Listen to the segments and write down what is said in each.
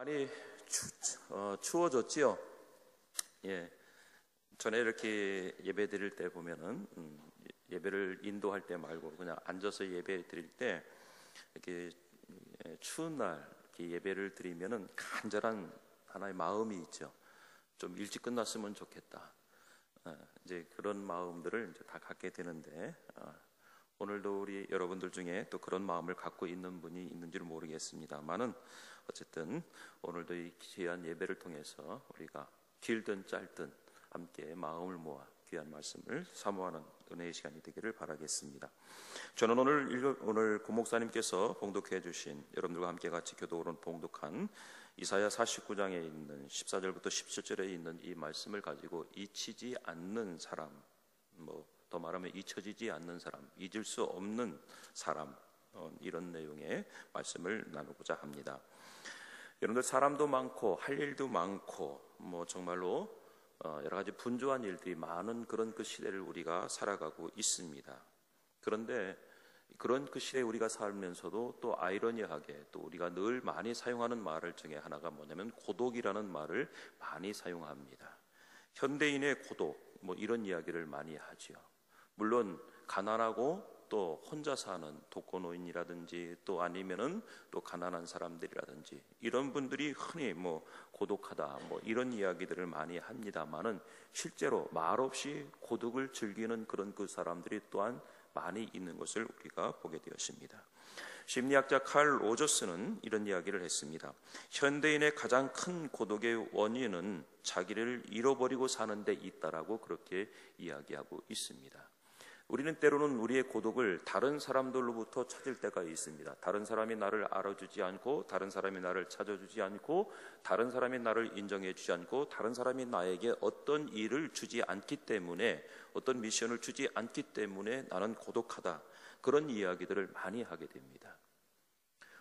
많이 추워졌지요. 예, 전에 이렇게 예배 드릴 때 보면은 예배를 인도할 때 말고 그냥 앉아서 예배 드릴 때 이렇게 추운 날 이렇게 예배를 드리면은 간절한 하나의 마음이 있죠. 좀 일찍 끝났으면 좋겠다. 이제 그런 마음들을 이제 다 갖게 되는데 오늘도 우리 여러분들 중에 또 그런 마음을 갖고 있는 분이 있는지는 모르겠습니다만은 어쨌든 오늘도 이 귀한 예배를 통해서 우리가 길든 짧든 함께 마음을 모아 귀한 말씀을 사모하는 은혜의 시간이 되기를 바라겠습니다. 저는 오늘 고목사님께서 봉독해 주신 여러분들과 함께 같이 교독으로 봉독한 이사야 49장에 있는 14절부터 17절에 있는 이 말씀을 가지고 잊히지 않는 사람, 더 말하면 잊혀지지 않는 사람, 잊을 수 없는 사람, 이런 내용의 말씀을 나누고자 합니다. 여러분들 사람도 많고 할 일도 많고 정말로 여러 가지 분주한 일들이 많은 그런 그 시대를 우리가 살아가고 있습니다. 그런데 그런 그 시대에 우리가 살면서도 또 아이러니하게 또 우리가 늘 많이 사용하는 말 중에 하나가 뭐냐면 고독이라는 말을 많이 사용합니다. 현대인의 고독 이런 이야기를 많이 하지요. 물론 가난하고 또 혼자 사는 독거노인이라든지 또 아니면은 또 가난한 사람들이라든지 이런 분들이 흔히 고독하다 이런 이야기들을 많이 합니다만은 실제로 말없이 고독을 즐기는 그런 그 사람들이 또한 많이 있는 것을 우리가 보게 되었습니다. 심리학자 칼 로저스는 이런 이야기를 했습니다. 현대인의 가장 큰 고독의 원인은 자기를 잃어버리고 사는 데 있다라고 그렇게 이야기하고 있습니다. 우리는 때로는 우리의 고독을 다른 사람들로부터 찾을 때가 있습니다. 다른 사람이 나를 알아주지 않고, 다른 사람이 나를 찾아주지 않고, 다른 사람이 나를 인정해 주지 않고, 다른 사람이 나에게 어떤 일을 주지 않기 때문에, 어떤 미션을 주지 않기 때문에 나는 고독하다. 그런 이야기들을 많이 하게 됩니다.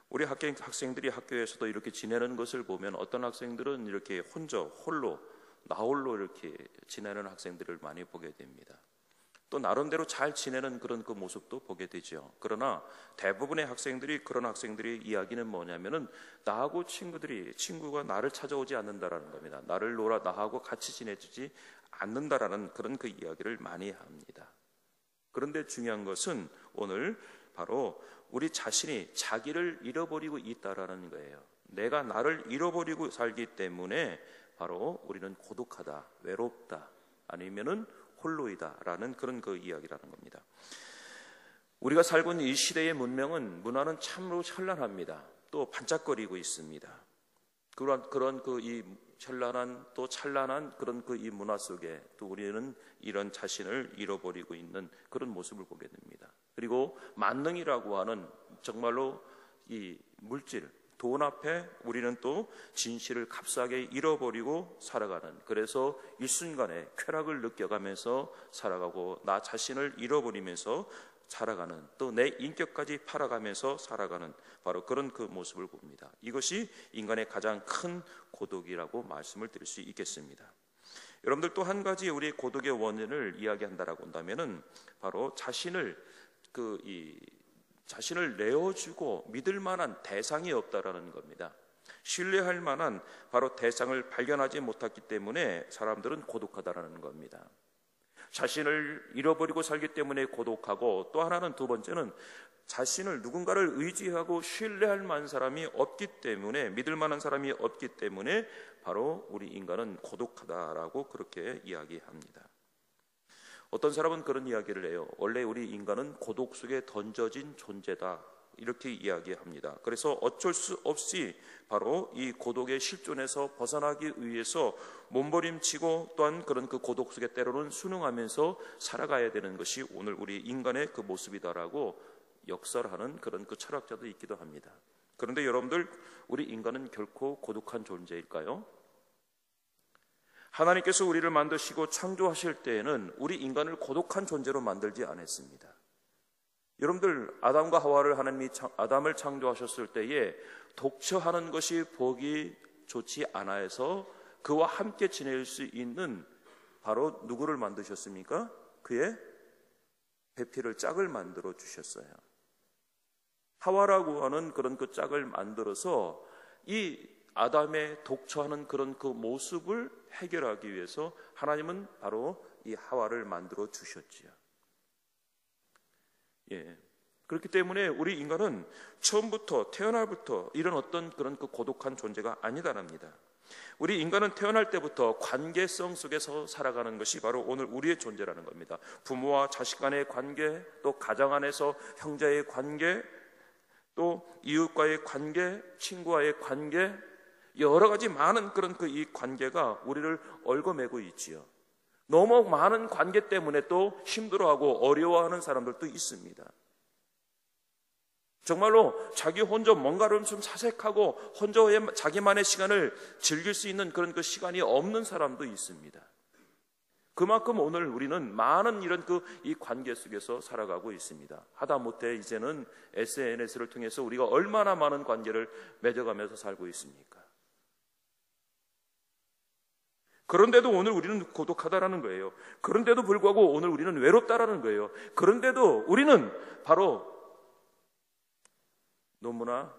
우리 학생들이 학교에서도 이렇게 지내는 것을 보면 어떤 학생들은 이렇게 나홀로 이렇게 지내는 학생들을 많이 보게 됩니다. 또 나름대로 잘 지내는 그런 그 모습도 보게 되죠. 그러나 대부분의 그런 학생들의 이야기는 뭐냐면은 나하고 친구가 나를 찾아오지 않는다라는 겁니다. 나하고 같이 지내주지 않는다라는 그런 그 이야기를 많이 합니다. 그런데 중요한 것은 오늘 바로 우리 자신이 자기를 잃어버리고 있다라는 거예요. 내가 나를 잃어버리고 살기 때문에 바로 우리는 고독하다, 외롭다, 아니면은 홀로이다라는 그런 그 이야기라는 겁니다. 우리가 살고 있는 이 시대의 문화는 참으로 현란합니다. 또 반짝거리고 있습니다. 그런 그 이 현란한 또 찬란한 그런 그 이 문화 속에 또 우리는 이런 자신을 잃어버리고 있는 그런 모습을 보게 됩니다. 그리고 만능이라고 하는 정말로 이 물질, 돈 앞에 우리는 또 진실을 값싸게 잃어버리고 살아가는, 그래서 일순간에 쾌락을 느껴가면서 살아가고 나 자신을 잃어버리면서 살아가는, 또 내 인격까지 팔아가면서 살아가는 바로 그런 그 모습을 봅니다. 이것이 인간의 가장 큰 고독이라고 말씀을 드릴 수 있겠습니다. 여러분들 또 한 가지 우리의 고독의 원인을 이야기한다라고 한다면은 바로 자신을 내어주고 믿을 만한 대상이 없다라는 겁니다. 신뢰할 만한 바로 대상을 발견하지 못했기 때문에 사람들은 고독하다라는 겁니다. 자신을 잃어버리고 살기 때문에 고독하고, 또 하나는 두 번째는 누군가를 의지하고 신뢰할 만한 사람이 없기 때문에, 믿을 만한 사람이 없기 때문에 바로 우리 인간은 고독하다라고 그렇게 이야기합니다. 어떤 사람은 그런 이야기를 해요. 원래 우리 인간은 고독 속에 던져진 존재다, 이렇게 이야기합니다. 그래서 어쩔 수 없이 바로 이 고독의 실존에서 벗어나기 위해서 몸부림치고 또한 그런 그 고독 속에 때로는 순응하면서 살아가야 되는 것이 오늘 우리 인간의 그 모습이다라고 역설하는 그런 그 철학자도 있기도 합니다. 그런데 여러분들, 우리 인간은 결코 고독한 존재일까요? 하나님께서 우리를 만드시고 창조하실 때에는 우리 인간을 고독한 존재로 만들지 않았습니다. 여러분들, 아담과 하와를 하나님이 아담을 창조하셨을 때에 독처하는 것이 보기 좋지 않아서 그와 함께 지낼 수 있는 바로 누구를 만드셨습니까? 그의 배필을, 짝을 만들어 주셨어요. 하와라고 하는 그런 그 짝을 만들어서 이 아담의 독처하는 그런 그 모습을 해결하기 위해서 하나님은 바로 이 하와를 만들어 주셨지요. 예. 그렇기 때문에 우리 인간은 처음부터 태어날부터 이런 어떤 그런 그 고독한 존재가 아니다랍니다. 우리 인간은 태어날 때부터 관계성 속에서 살아가는 것이 바로 오늘 우리의 존재라는 겁니다. 부모와 자식 간의 관계, 또 가정 안에서 형제의 관계, 또 이웃과의 관계, 친구와의 관계, 여러 가지 많은 그런 그 이 관계가 우리를 얽어매고 있지요. 너무 많은 관계 때문에 또 힘들어하고 어려워하는 사람들도 있습니다. 정말로 자기 혼자 뭔가를 좀 사색하고 혼자의 자기만의 시간을 즐길 수 있는 그런 그 시간이 없는 사람도 있습니다. 그만큼 오늘 우리는 많은 이런 그 이 관계 속에서 살아가고 있습니다. 하다못해 이제는 SNS를 통해서 우리가 얼마나 많은 관계를 맺어가면서 살고 있습니까? 그런데도 오늘 우리는 고독하다라는 거예요. 그런데도 불구하고 오늘 우리는 외롭다라는 거예요. 그런데도 우리는 바로 너무나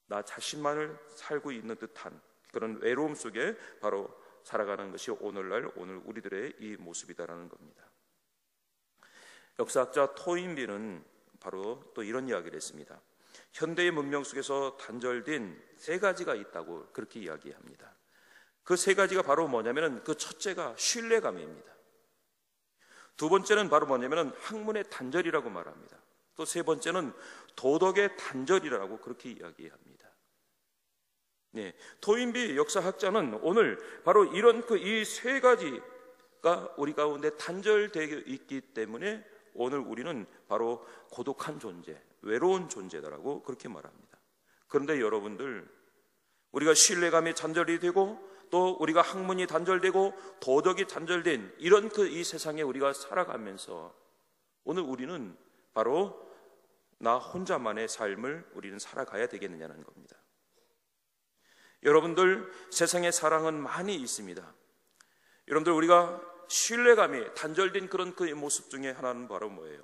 나 자신만을 살고 있는 듯한 그런 외로움 속에 바로 살아가는 것이 오늘 우리들의 이 모습이다라는 겁니다. 역사학자 토인비는 바로 또 이런 이야기를 했습니다. 현대의 문명 속에서 단절된 세 가지가 있다고 그렇게 이야기합니다. 그 세 가지가 바로 뭐냐면은 그 첫째가 신뢰감입니다. 두 번째는 바로 뭐냐면은 학문의 단절이라고 말합니다. 또 세 번째는 도덕의 단절이라고 그렇게 이야기합니다. 네, 토인비 역사학자는 오늘 바로 이런 그 이 세 가지가 우리 가운데 단절되어 있기 때문에 오늘 우리는 바로 고독한 존재, 외로운 존재다라고 그렇게 말합니다. 그런데 여러분들, 우리가 신뢰감이 단절이 되고 또 우리가 학문이 단절되고 도덕이 단절된 이런 그 이 세상에 우리가 살아가면서 오늘 우리는 바로 나 혼자만의 삶을 우리는 살아가야 되겠느냐는 겁니다. 여러분들, 세상에 사랑은 많이 있습니다. 여러분들, 우리가 신뢰감이 단절된 그런 그 모습 중에 하나는 바로 뭐예요?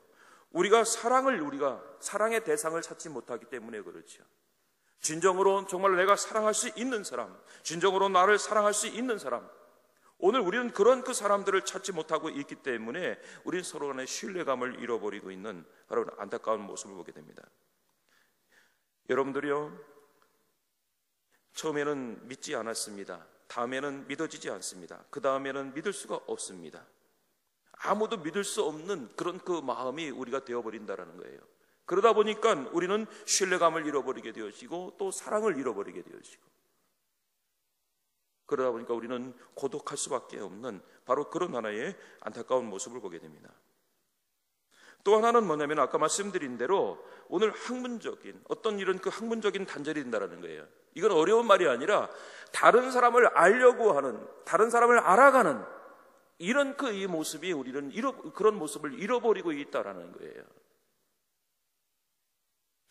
우리가 사랑의 대상을 찾지 못하기 때문에 그렇죠. 진정으로 정말 내가 사랑할 수 있는 사람, 진정으로 나를 사랑할 수 있는 사람, 오늘 우리는 그런 그 사람들을 찾지 못하고 있기 때문에 우리는 서로 간의 신뢰감을 잃어버리고 있는 바로 안타까운 모습을 보게 됩니다. 여러분들이요, 처음에는 믿지 않았습니다. 다음에는 믿어지지 않습니다. 그 다음에는 믿을 수가 없습니다. 아무도 믿을 수 없는 그런 그 마음이 우리가 되어버린다는 거예요. 그러다 보니까 우리는 신뢰감을 잃어버리게 되어지고 또 사랑을 잃어버리게 되어지고, 그러다 보니까 우리는 고독할 수밖에 없는 바로 그런 하나의 안타까운 모습을 보게 됩니다. 또 하나는 뭐냐면 아까 말씀드린 대로 오늘 학문적인 어떤 이런 그 학문적인 단절이 된다는 거예요. 이건 어려운 말이 아니라 다른 사람을 알려고 하는, 다른 사람을 알아가는 이런 그 이 모습이 우리는 그런 모습을 잃어버리고 있다라는 거예요.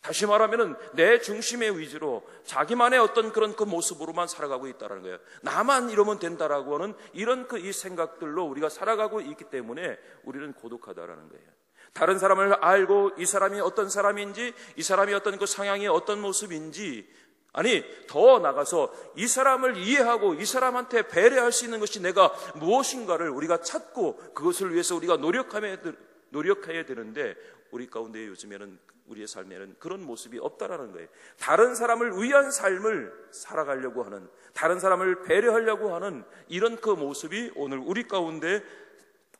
다시 말하면은 내 중심의 위주로 자기만의 어떤 그런 그 모습으로만 살아가고 있다는 거예요. 나만 이러면 된다라고 하는 이런 그 이 생각들로 우리가 살아가고 있기 때문에 우리는 고독하다라는 거예요. 다른 사람을 알고 이 사람이 어떤 사람인지, 이 사람이 어떤 그 성향이 어떤 모습인지, 아니 더 나가서 이 사람을 이해하고 이 사람한테 배려할 수 있는 것이 내가 무엇인가를 우리가 찾고 그것을 위해서 우리가 노력해야 되는데 우리 가운데 요즘에는 우리의 삶에는 그런 모습이 없다라는 거예요. 다른 사람을 위한 삶을 살아가려고 하는, 다른 사람을 배려하려고 하는 이런 그 모습이 오늘 우리 가운데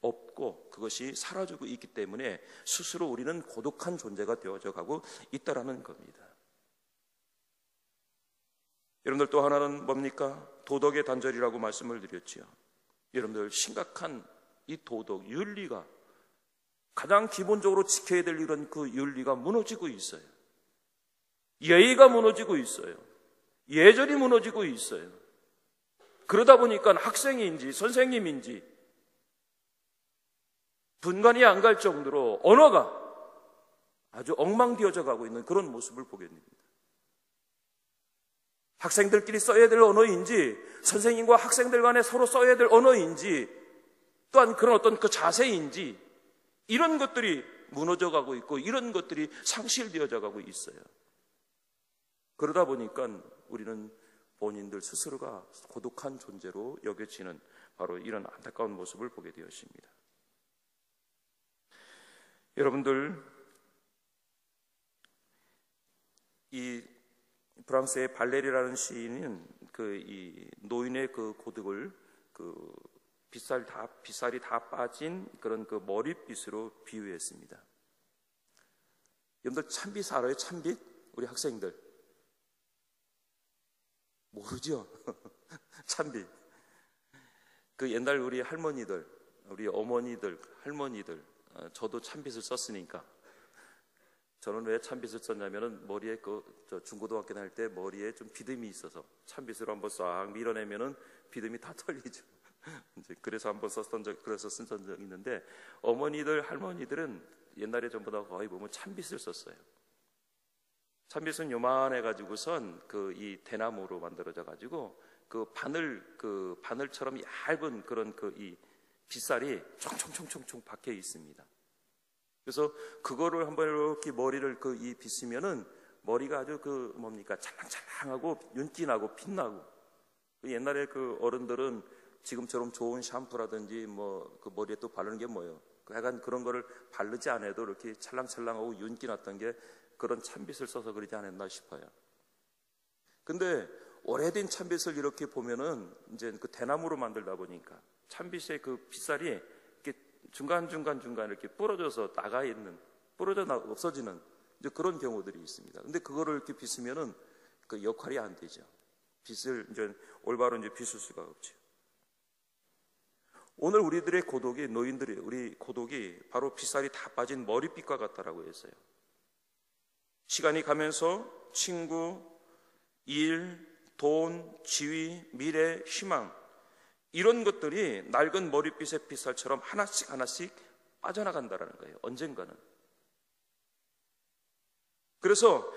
없고 그것이 사라지고 있기 때문에 스스로 우리는 고독한 존재가 되어져 가고 있다라는 겁니다. 여러분들, 또 하나는 뭡니까? 도덕의 단절이라고 말씀을 드렸지요. 여러분들, 심각한 이 도덕, 윤리가 가장 기본적으로 지켜야 될 이런 그 윤리가 무너지고 있어요. 예의가 무너지고 있어요. 예절이 무너지고 있어요. 그러다 보니까 학생인지 선생님인지 분간이 안 갈 정도로 언어가 아주 엉망되어져 가고 있는 그런 모습을 보게 됩니다. 학생들끼리 써야 될 언어인지 선생님과 학생들 간에 서로 써야 될 언어인지 또한 그런 어떤 그 자세인지 이런 것들이 무너져 가고 있고 이런 것들이 상실되어져 가고 있어요. 그러다 보니까 우리는 본인들 스스로가 고독한 존재로 여겨지는 바로 이런 안타까운 모습을 보게 되었습니다. 여러분들, 이 프랑스의 발레리라는 시인은 이 노인의 그 고독을 빗살이 다 빠진 그런 그 머릿빗으로 비유했습니다. 여러분들 참빗 알아요? 참빗? 우리 학생들 모르죠? 참빗. 그 옛날 우리 할머니들, 우리 어머니들, 할머니들, 저도 참빗을 썼으니까. 저는 왜 참빗을 썼냐면은 머리에 저 중고등학교 다닐 때 머리에 좀 비듬이 있어서 참빗으로 한번 싹 밀어내면은 비듬이 다 털리죠. 이제 그래서 한번 그래서 쓴 적이 있는데, 어머니들, 할머니들은 옛날에 전부 다 거의 보면 참빗을 썼어요. 참빗은 요만해가지고선 이 대나무로 만들어져 가지고 바늘처럼 얇은 그런 이 빗살이 총총총총 박혀 있습니다. 그래서 그거를 한번 이렇게 머리를 이 빗으면은 머리가 아주 찰랑찰랑하고 윤기나고 빛나고. 옛날에 어른들은 지금처럼 좋은 샴푸라든지 그 머리에 또 바르는 게 뭐예요? 약간 그런 거를 바르지 않아도 이렇게 찰랑찰랑하고 윤기 났던 게 그런 참빗을 써서 그러지 않았나 싶어요. 근데 오래된 참빗을 이렇게 보면은 이제 그 대나무로 만들다 보니까 참빗의 그 빗살이 이렇게 중간중간 이렇게 부러져서 나가 있는, 없어지는 이제 그런 경우들이 있습니다. 근데 그거를 이렇게 빗으면은 그 역할이 안 되죠. 빗을 이제 올바로 이제 빗을 수가 없죠. 오늘 우리들의 고독이, 우리 고독이 바로 빗살이 다 빠진 머릿빗과 같다라고 했어요. 시간이 가면서 친구, 일, 돈, 지위, 미래, 희망, 이런 것들이 낡은 머릿빗의 빗살처럼 하나씩 빠져나간다라는 거예요. 언젠가는. 그래서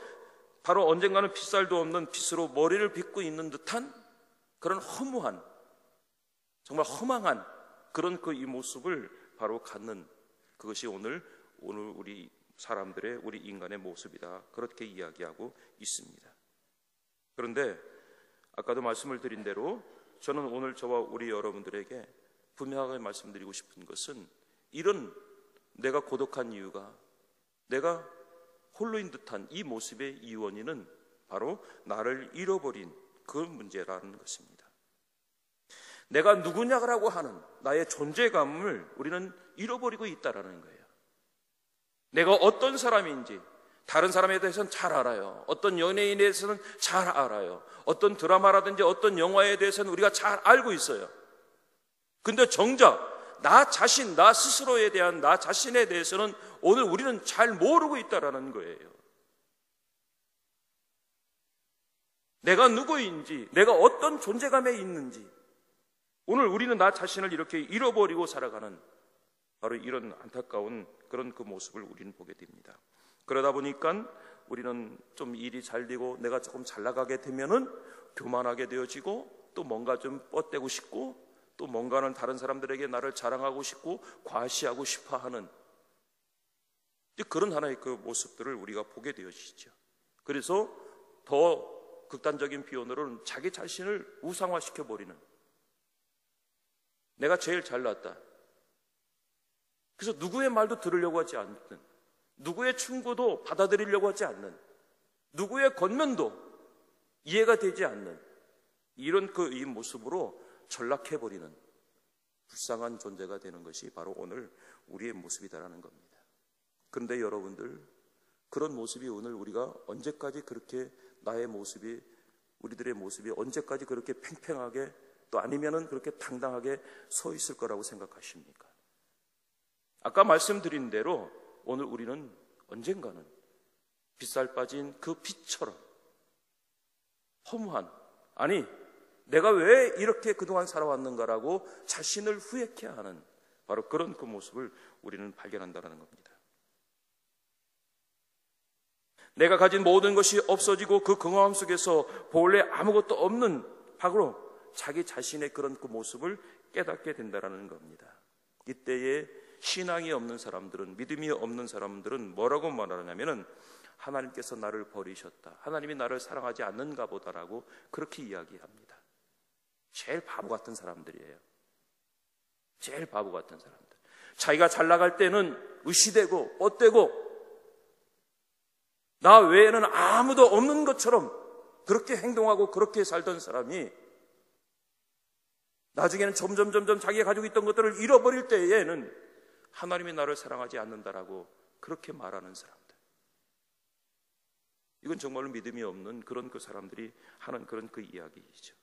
바로 언젠가는 빗살도 없는 빗으로 머리를 빗고 있는 듯한 그런 허무한, 정말 허망한 그런 이 모습을 바로 갖는, 그것이 오늘 우리 사람들의, 우리 인간의 모습이다, 그렇게 이야기하고 있습니다. 그런데 아까도 말씀을 드린 대로 저는 오늘 저와 우리 여러분들에게 분명하게 말씀드리고 싶은 것은, 이런 내가 고독한 이유가, 내가 홀로인 듯한 이 모습의 이원인은 바로 나를 잃어버린 그 문제라는 것입니다. 내가 누구냐라고 하는 나의 존재감을 우리는 잃어버리고 있다라는 거예요. 내가 어떤 사람인지 다른 사람에 대해서는 잘 알아요. 어떤 연예인에 대해서는 잘 알아요. 어떤 드라마라든지 어떤 영화에 대해서는 우리가 잘 알고 있어요. 근데 정작 나 스스로에 대한 나 자신에 대해서는 오늘 우리는 잘 모르고 있다라는 거예요. 내가 누구인지, 내가 어떤 존재감에 있는지, 오늘 우리는 나 자신을 이렇게 잃어버리고 살아가는 바로 이런 안타까운 그런 그 모습을 우리는 보게 됩니다. 그러다 보니까 우리는 좀 일이 잘 되고 내가 조금 잘 나가게 되면은 교만하게 되어지고, 또 뭔가 좀 뻗대고 싶고, 또 뭔가는 다른 사람들에게 나를 자랑하고 싶고 과시하고 싶어 하는 그런 하나의 그 모습들을 우리가 보게 되어지죠. 그래서 더 극단적인 표현으로는 자기 자신을 우상화시켜 버리는, 내가 제일 잘났다, 그래서 누구의 말도 들으려고 하지 않는, 누구의 충고도 받아들이려고 하지 않는, 누구의 권면도 이해가 되지 않는 이런 이 모습으로 전락해버리는 불쌍한 존재가 되는 것이 바로 오늘 우리의 모습이다라는 겁니다. 그런데 여러분들, 그런 모습이 오늘 우리가 언제까지 그렇게 우리들의 모습이 언제까지 그렇게 팽팽하게, 또 아니면은 그렇게 당당하게 서 있을 거라고 생각하십니까? 아까 말씀드린 대로 오늘 우리는 언젠가는 빗살 빠진 그 빛처럼 허무한, 아니 내가 왜 이렇게 그동안 살아왔는가라고 자신을 후회케 하는 바로 그런 그 모습을 우리는 발견한다는 겁니다. 내가 가진 모든 것이 없어지고 그 공허함 속에서 본래 아무것도 없는 바로 자기 자신의 그런 그 모습을 깨닫게 된다는 겁니다. 이때에 신앙이 없는 사람들은, 믿음이 없는 사람들은 뭐라고 말하냐면은 하나님께서 나를 버리셨다, 하나님이 나를 사랑하지 않는가 보다라고 그렇게 이야기합니다. 제일 바보 같은 사람들이에요. 제일 바보 같은 사람들. 자기가 잘 나갈 때는 의시되고 뻗대고 나 외에는 아무도 없는 것처럼 그렇게 행동하고 그렇게 살던 사람이 나중에는 점점 자기가 가지고 있던 것들을 잃어버릴 때에는 하나님이 나를 사랑하지 않는다라고 그렇게 말하는 사람들. 이건 정말로 믿음이 없는 그런 그 사람들이 하는 그런 그 이야기이죠.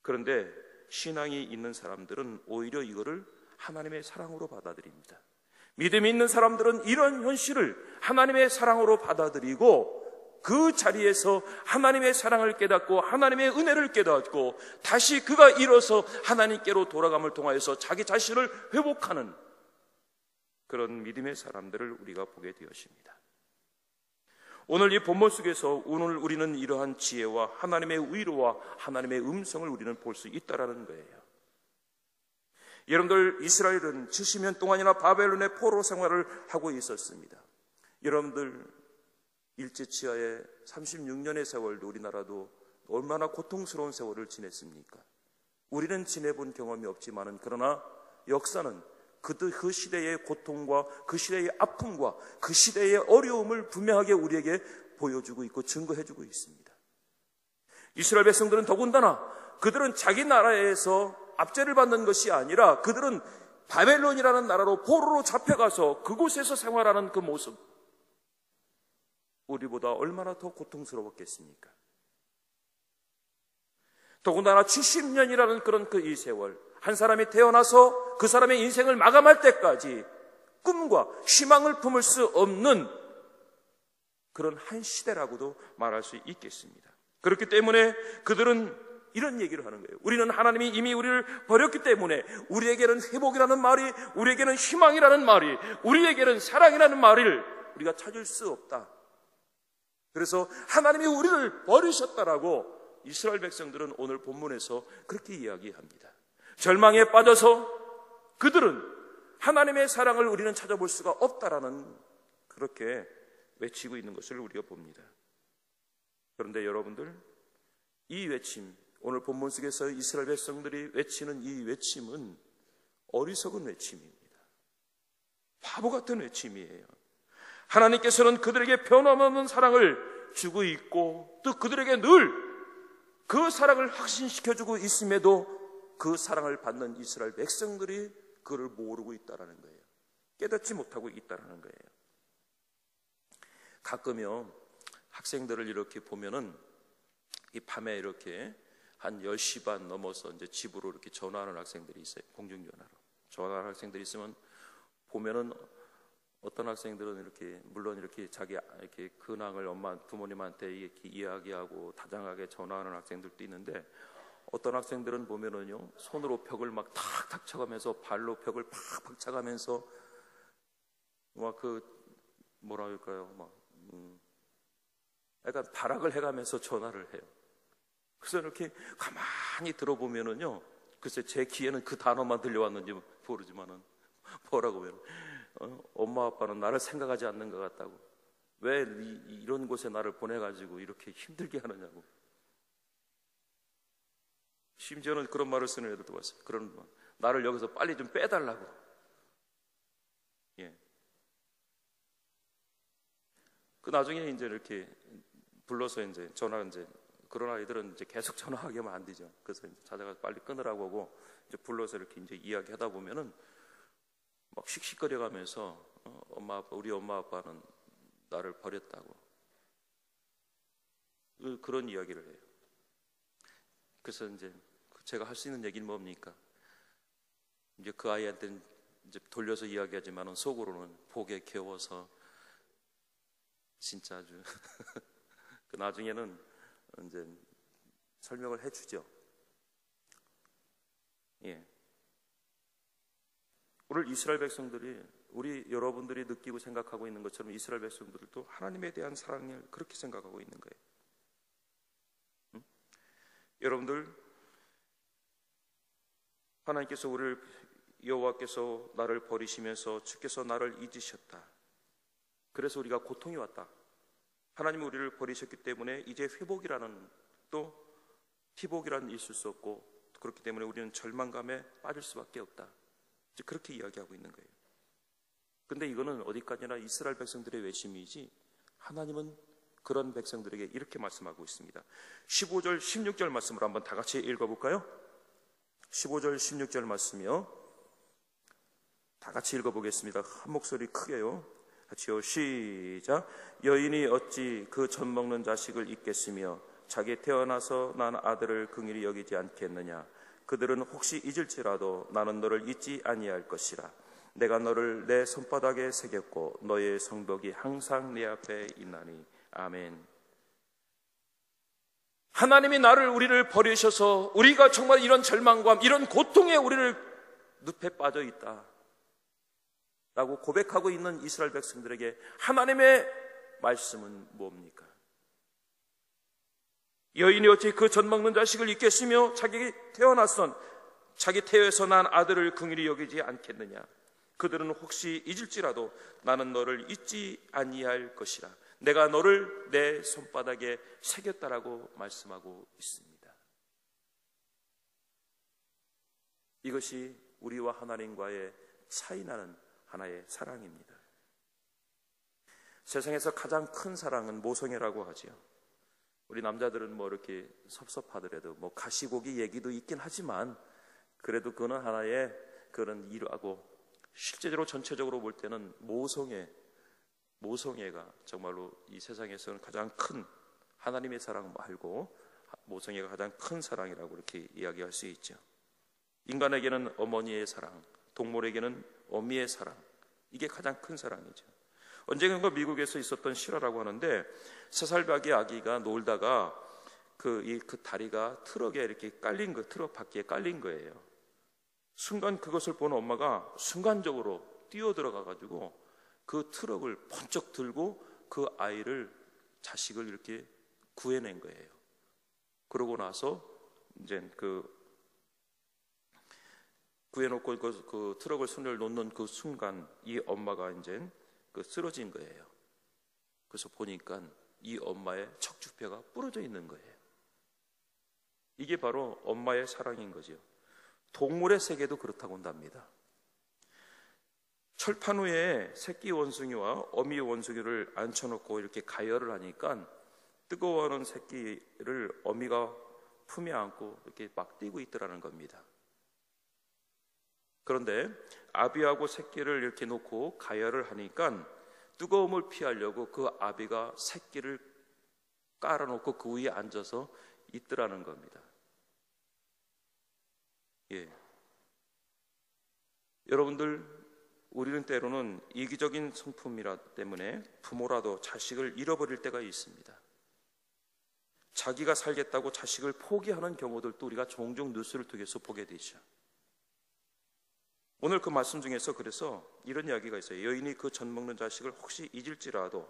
그런데 신앙이 있는 사람들은 오히려 이거를 하나님의 사랑으로 받아들입니다. 믿음이 있는 사람들은 이런 현실을 하나님의 사랑으로 받아들이고 그 자리에서 하나님의 사랑을 깨닫고 하나님의 은혜를 깨닫고 다시 그가 일어서 하나님께로 돌아감을 통하여서 자기 자신을 회복하는 그런 믿음의 사람들을 우리가 보게 되었습니다. 오늘 이 본문 속에서 오늘 우리는 이러한 지혜와 하나님의 위로와 하나님의 음성을 우리는 볼 수 있다라는 거예요. 여러분들, 이스라엘은 70년 동안이나 바벨론의 포로 생활을 하고 있었습니다. 여러분들, 일제치하의 36년의 세월도 우리나라도 얼마나 고통스러운 세월을 지냈습니까? 우리는 지내본 경험이 없지만은 그러나 역사는 그 시대의 고통과 그 시대의 아픔과 그 시대의 어려움을 분명하게 우리에게 보여주고 있고 증거해주고 있습니다. 이스라엘 백성들은 더군다나 그들은 자기 나라에서 압제를 받는 것이 아니라 그들은 바벨론이라는 나라로 포로로 잡혀가서 그곳에서 생활하는 그 모습, 우리보다 얼마나 더 고통스러웠겠습니까? 더군다나 70년이라는 그런 그 이 세월, 한 사람이 태어나서 그 사람의 인생을 마감할 때까지 꿈과 희망을 품을 수 없는 그런 한 시대라고도 말할 수 있겠습니다. 그렇기 때문에 그들은 이런 얘기를 하는 거예요. 우리는 하나님이 이미 우리를 버렸기 때문에 우리에게는 회복이라는 말이, 우리에게는 희망이라는 말이, 우리에게는 사랑이라는 말을 우리가 찾을 수 없다. 그래서 하나님이 우리를 버리셨다라고 이스라엘 백성들은 오늘 본문에서 그렇게 이야기합니다. 절망에 빠져서 그들은 하나님의 사랑을 우리는 찾아볼 수가 없다라는 그렇게 외치고 있는 것을 우리가 봅니다. 그런데 여러분들, 이 외침, 오늘 본문 속에서 이스라엘 백성들이 외치는 이 외침은 어리석은 외침입니다. 바보 같은 외침이에요. 하나님께서는 그들에게 변함없는 사랑을 주고 있고 또 그들에게 늘 그 사랑을 확신시켜주고 있음에도 그 사랑을 받는 이스라엘 백성들이 그를 모르고 있다는 거예요. 깨닫지 못하고 있다는 거예요. 가끔요, 학생들을 이렇게 보면은 이 밤에 이렇게 한 10시 반 넘어서 이제 집으로 이렇게 전화하는 학생들이 있어요. 공중전화로. 전화하는 학생들이 있으면 보면은 어떤 학생들은 이렇게 물론 이렇게 자기 이렇게 근황을 부모님한테 이렇게 이야기하고 다정하게 전화하는 학생들도 있는데 어떤 학생들은 보면은요, 손으로 벽을 막 탁탁 쳐가면서 발로 벽을 팍팍 쳐가면서 막 그 뭐라 할까요, 막 약간 발악을 해가면서 전화를 해요. 그래서 이렇게 가만히 들어보면은요, 글쎄 제 귀에는 그 단어만 들려왔는지 모르지만은 뭐라고 해요? 엄마 아빠는 나를 생각하지 않는 것 같다고. 왜 이런 곳에 나를 보내가지고 이렇게 힘들게 하느냐고. 심지어는 그런 말을 쓰는 애들도 봤어요. 그런 말. 나를 여기서 빨리 좀 빼달라고. 예. 그 나중에 이제 이렇게 불러서 이제 전화를 이제 그런 아이들은 이제 계속 전화하게 하면 안 되죠. 그래서 이제 찾아가서 빨리 끊으라고 하고 이제 불러서 이렇게 이제 이야기하다 보면은 막 씩씩거려가면서 엄마 아빠, 우리 엄마 아빠는 나를 버렸다고 그런 이야기를 해요. 그래서 이제 제가 할 수 있는 얘기는 뭡니까? 이제 그 아이한테는 이제 돌려서 이야기하지만은 속으로는 복에 겨워서 진짜 아주 그 나중에는 이제 설명을 해주죠. 예. 오늘 이스라엘 백성들이 우리 여러분들이 느끼고 생각하고 있는 것처럼 이스라엘 백성들도 하나님에 대한 사랑을 그렇게 생각하고 있는 거예요. 응? 여러분들, 하나님께서 우리를 여호와께서 나를 버리시면서 주께서 나를 잊으셨다. 그래서 우리가 고통이 왔다. 하나님이 우리를 버리셨기 때문에 이제 회복이라는, 또 희복이라는 있을 수 없고, 그렇기 때문에 우리는 절망감에 빠질 수밖에 없다. 이제 그렇게 이야기하고 있는 거예요. 근데 이거는 어디까지나 이스라엘 백성들의 외침이지, 하나님은 그런 백성들에게 이렇게 말씀하고 있습니다. 15절 16절 말씀을 한번 다 같이 읽어볼까요? 15절 16절 말씀이요, 다 같이 읽어보겠습니다. 한 목소리 크게요. 같이요. 시작. 여인이 어찌 그 젖 먹는 자식을 잊겠으며 자기 태어나서 난 아들을 긍휼히 여기지 않겠느냐. 그들은 혹시 잊을지라도 나는 너를 잊지 아니할 것이라. 내가 너를 내 손바닥에 새겼고 너의 성벽이 항상 내 앞에 있나니. 아멘. 하나님이 우리를 버리셔서 우리가 정말 이런 절망감, 이런 고통에 우리를 늪에 빠져 있다 라고 고백하고 있는 이스라엘 백성들에게 하나님의 말씀은 뭡니까? 여인이 어찌 그 젖 먹는 자식을 잊겠으며 자기 태에서 난 아들을 긍휼히 여기지 않겠느냐. 그들은 혹시 잊을지라도 나는 너를 잊지 아니할 것이라. 내가 너를 내 손바닥에 새겼다라고 말씀하고 있습니다. 이것이 우리와 하나님과의 차이나는 하나의 사랑입니다. 세상에서 가장 큰 사랑은 모성애라고 하지요. 우리 남자들은 뭐 이렇게 섭섭하더라도 뭐 가시고기 얘기도 있긴 하지만 그래도 그거는 하나의 그런 일하고, 실제적으로 전체적으로 볼 때는 모성애가 정말로 이 세상에서는 가장 큰, 하나님의 사랑 말고 모성애가 가장 큰 사랑이라고 이렇게 이야기할 수 있죠. 인간에게는 어머니의 사랑, 동물에게는 어미의 사랑, 이게 가장 큰 사랑이죠. 언젠가 미국에서 있었던 실화라고 하는데, 3살박이 아기가 놀다가 그 다리가 트럭에 이렇게 깔린 거, 트럭 바퀴에 깔린 거예요. 순간 그것을 본 엄마가 순간적으로 뛰어 들어가 가지고 그 트럭을 번쩍 들고 그 자식을 이렇게 구해낸 거예요. 그러고 나서 이제 구해놓고 그 트럭을 손을 놓는 그 순간 이 엄마가 이제 쓰러진 거예요. 그래서 보니까 이 엄마의 척추뼈가 부러져 있는 거예요. 이게 바로 엄마의 사랑인 거죠. 동물의 세계도 그렇다고 한답니다. 철판 위에 새끼 원숭이와 어미 원숭이를 앉혀놓고 이렇게 가열을 하니까 뜨거워하는 새끼를 어미가 품에 안고 이렇게 막 뛰고 있더라는 겁니다. 그런데 아비하고 새끼를 이렇게 놓고 가열을 하니까 뜨거움을 피하려고 그 아비가 새끼를 깔아놓고 그 위에 앉아서 있더라는 겁니다. 예. 여러분들, 우리는 때로는 이기적인 성품이라 때문에 부모라도 자식을 잃어버릴 때가 있습니다. 자기가 살겠다고 자식을 포기하는 경우들도 우리가 종종 뉴스를 통해서 보게 되죠. 오늘 그 말씀 중에서 그래서 이런 이야기가 있어요. 여인이 그 젖 먹는 자식을 혹시 잊을지라도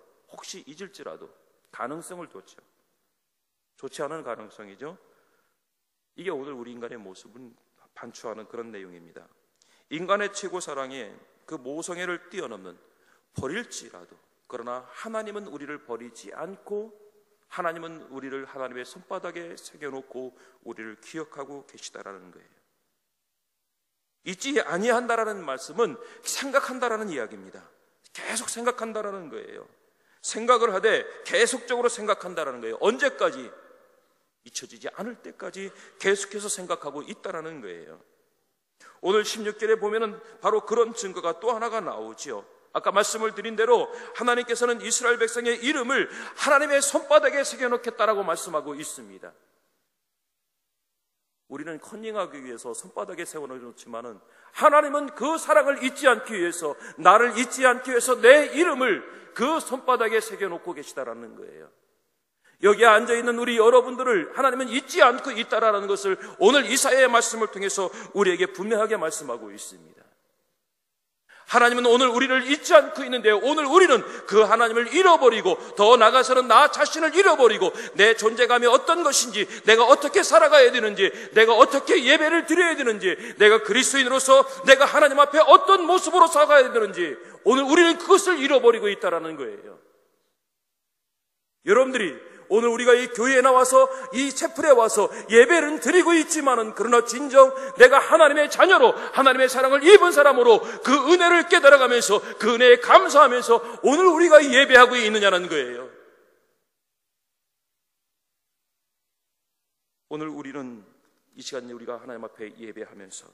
가능성을 뒀죠. 좋지 않은 가능성이죠. 이게 오늘 우리 인간의 모습은 반추하는 그런 내용입니다. 인간의 최고 사랑이 그 모성애를 뛰어넘는, 버릴지라도, 그러나 하나님은 우리를 버리지 않고 하나님은 우리를 하나님의 손바닥에 새겨놓고 우리를 기억하고 계시다라는 거예요. 잊지 아니한다라는 말씀은 생각한다라는 이야기입니다. 계속 생각한다라는 거예요. 생각을 하되 계속적으로 생각한다라는 거예요. 언제까지? 잊혀지지 않을 때까지 계속해서 생각하고 있다라는 거예요. 오늘 16절에 보면은 바로 그런 증거가 또 하나가 나오지요. 아까 말씀을 드린 대로 하나님께서는 이스라엘 백성의 이름을 하나님의 손바닥에 새겨놓겠다라고 말씀하고 있습니다. 우리는 컨닝하기 위해서 손바닥에 세워놓지만은 하나님은 그 사랑을 잊지 않기 위해서, 나를 잊지 않기 위해서 내 이름을 그 손바닥에 새겨놓고 계시다라는 거예요. 여기에 앉아있는 우리 여러분들을 하나님은 잊지 않고 있다라는 것을 오늘 이사야의 말씀을 통해서 우리에게 분명하게 말씀하고 있습니다. 하나님은 오늘 우리를 잊지 않고 있는데, 오늘 우리는 그 하나님을 잃어버리고, 더 나아가서는 나 자신을 잃어버리고, 내 존재감이 어떤 것인지, 내가 어떻게 살아가야 되는지, 내가 어떻게 예배를 드려야 되는지, 내가 그리스도인으로서 내가 하나님 앞에 어떤 모습으로 살아가야 되는지, 오늘 우리는 그것을 잃어버리고 있다라는 거예요. 여러분들이 오늘 우리가 이 교회에 나와서 이 채플에 와서 예배를 드리고 있지만은, 그러나 진정 내가 하나님의 자녀로 하나님의 사랑을 입은 사람으로 그 은혜를 깨달아가면서 그 은혜에 감사하면서 오늘 우리가 예배하고 있느냐는 거예요. 오늘 우리는 이 시간에 우리가 하나님 앞에 예배하면서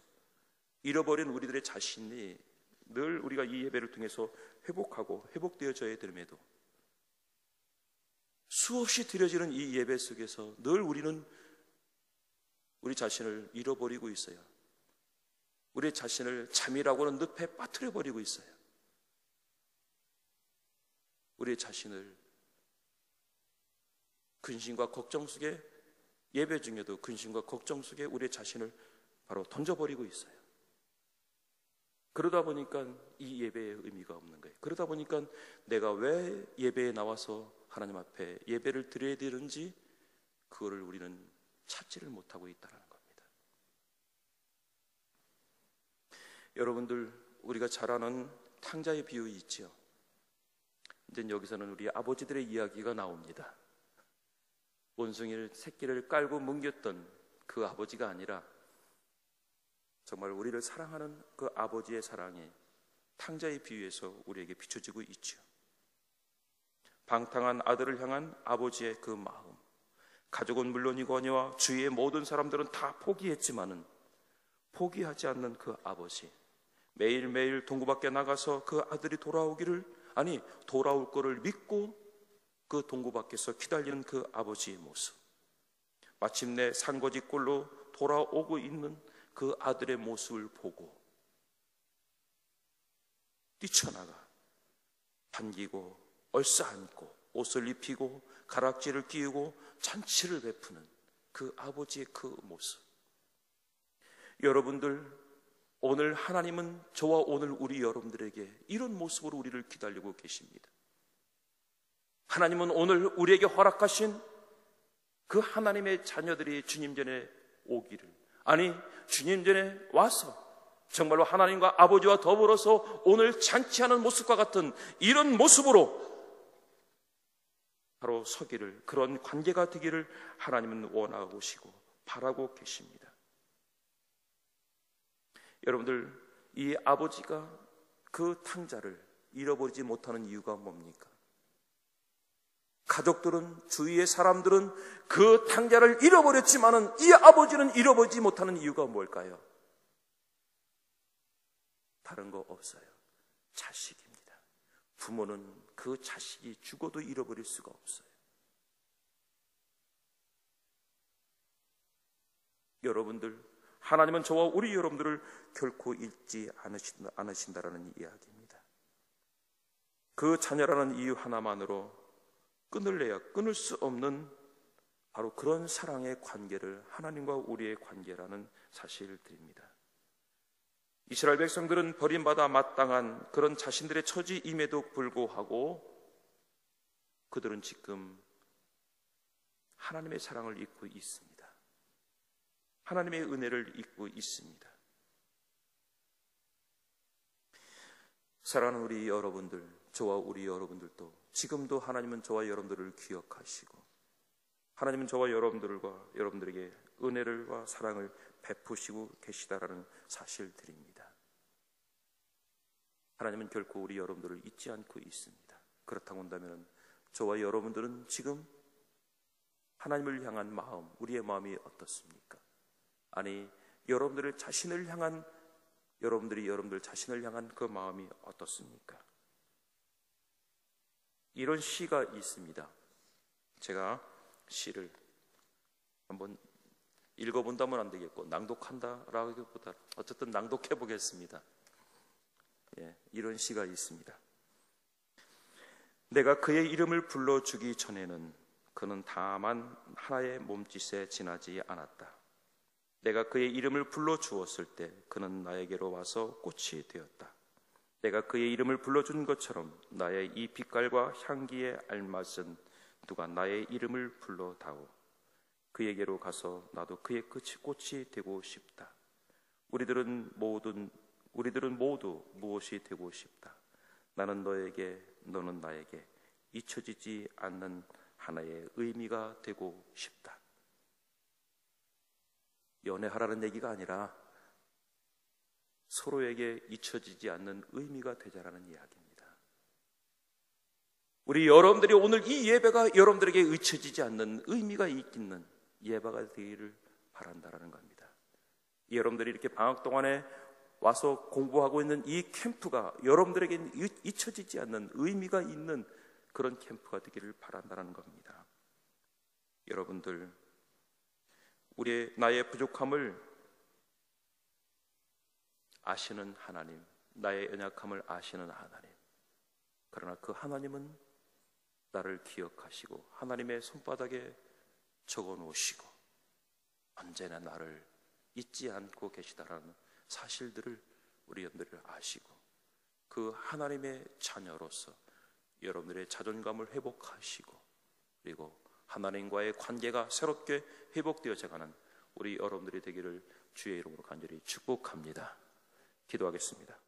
잃어버린 우리들의 자신이 늘 우리가 이 예배를 통해서 회복하고 회복되어져야 됨에도 수없이 드려지는 이 예배 속에서 늘 우리는 우리 자신을 잃어버리고 있어요. 우리 자신을 잠이라고는 늪에 빠뜨려버리고 있어요. 우리 자신을 근심과 걱정 속에, 예배 중에도 근심과 걱정 속에 우리 자신을 바로 던져버리고 있어요. 그러다 보니까 이 예배의 의미가 없는 거예요. 그러다 보니까 내가 왜 예배에 나와서 하나님 앞에 예배를 드려야 되는지 그거를 우리는 찾지를 못하고 있다는 겁니다. 여러분들, 우리가 잘 아는 탕자의 비유 있죠. 이제 여기서는 우리 아버지들의 이야기가 나옵니다. 원숭이를 새끼를 깔고 뭉겼던 그 아버지가 아니라 정말 우리를 사랑하는 그 아버지의 사랑이 탕자의 비유에서 우리에게 비춰지고 있죠. 방탕한 아들을 향한 아버지의 그 마음, 가족은 물론이거니와 주위의 모든 사람들은 다 포기했지만은 포기하지 않는 그 아버지, 매일매일 동구 밖에 나가서 그 아들이 돌아올 거를 믿고 그 동구 밖에서 기다리는 그 아버지의 모습, 마침내 산거지꼴로 돌아오고 있는 그 아들의 모습을 보고 뛰쳐나가 반기고 얼싸안고 옷을 입히고 가락지를 끼우고 잔치를 베푸는 그 아버지의 그 모습. 여러분들, 오늘 하나님은 저와 오늘 우리 여러분들에게 이런 모습으로 우리를 기다리고 계십니다. 하나님은 오늘 우리에게 허락하신 그 하나님의 자녀들이 주님 전에 오기를, 아니 주님 전에 와서 정말로 하나님과 아버지와 더불어서 오늘 잔치하는 모습과 같은 이런 모습으로 바로 서기를, 그런 관계가 되기를 하나님은 원하시고 바라고 계십니다. 여러분들, 이 아버지가 그 탕자를 잃어버리지 못하는 이유가 뭡니까? 가족들은, 주위의 사람들은 그 탕자를 잃어버렸지만은 이 아버지는 잃어버리지 못하는 이유가 뭘까요? 다른 거 없어요. 자식입니다. 부모는 그 자식이 죽어도 잃어버릴 수가 없어요. 여러분들, 하나님은 저와 우리 여러분들을 결코 잊지 않으신다라는 이야기입니다. 그 자녀라는 이유 하나만으로 끊을래야 끊을 수 없는 바로 그런 사랑의 관계를 하나님과 우리의 관계라는 사실을 드립니다. 이스라엘 백성들은 버림받아 마땅한 그런 자신들의 처지임에도 불구하고 그들은 지금 하나님의 사랑을 잊고 있습니다. 하나님의 은혜를 잊고 있습니다. 사랑하는 우리 여러분들, 저와 우리 여러분들도 지금도 하나님은 저와 여러분들을 기억하시고 하나님은 저와 여러분들에게 은혜를과 사랑을 베푸시고 계시다라는 사실들입니다. 하나님은 결코 우리 여러분들을 잊지 않고 있습니다. 그렇다고 한다면 저와 여러분들은 지금 하나님을 향한 마음, 우리의 마음이 어떻습니까? 아니, 여러분들 자신을 향한 그 마음이 어떻습니까? 이런 시가 있습니다. 제가 시를 한번 읽어본다면 안 되겠고 낭독한다라기보다 어쨌든 낭독해 보겠습니다. 이런 시가 있습니다. 내가 그의 이름을 불러주기 전에는 그는 다만 하나의 몸짓에 지나지 않았다. 내가 그의 이름을 불러주었을 때 그는 나에게로 와서 꽃이 되었다. 내가 그의 이름을 불러준 것처럼 나의 이 빛깔과 향기에 알맞은 누가 나의 이름을 불러다오. 그에게로 가서 나도 그의 꽃이 되고 싶다. 우리들은 모두 무엇이 되고 싶다. 나는 너에게, 너는 나에게 잊혀지지 않는 하나의 의미가 되고 싶다. 연애하라는 얘기가 아니라 서로에게 잊혀지지 않는 의미가 되자라는 이야기입니다. 우리 여러분들이 오늘 이 예배가 여러분들에게 잊혀지지 않는 의미가 있는 예배가 되기를 바란다라는 겁니다. 여러분들이 이렇게 방학 동안에 와서 공부하고 있는 이 캠프가 여러분들에게 잊혀지지 않는 의미가 있는 그런 캠프가 되기를 바란다는 겁니다. 여러분들, 나의 부족함을 아시는 하나님, 나의 연약함을 아시는 하나님, 그러나 그 하나님은 나를 기억하시고 하나님의 손바닥에 적어 놓으시고 언제나 나를 잊지 않고 계시다라는 사실들을 우리 여러분들이 아시고 그 하나님의 자녀로서 여러분들의 자존감을 회복하시고 그리고 하나님과의 관계가 새롭게 회복되어져가는 우리 여러분들이 되기를 주의 이름으로 간절히 축복합니다. 기도하겠습니다.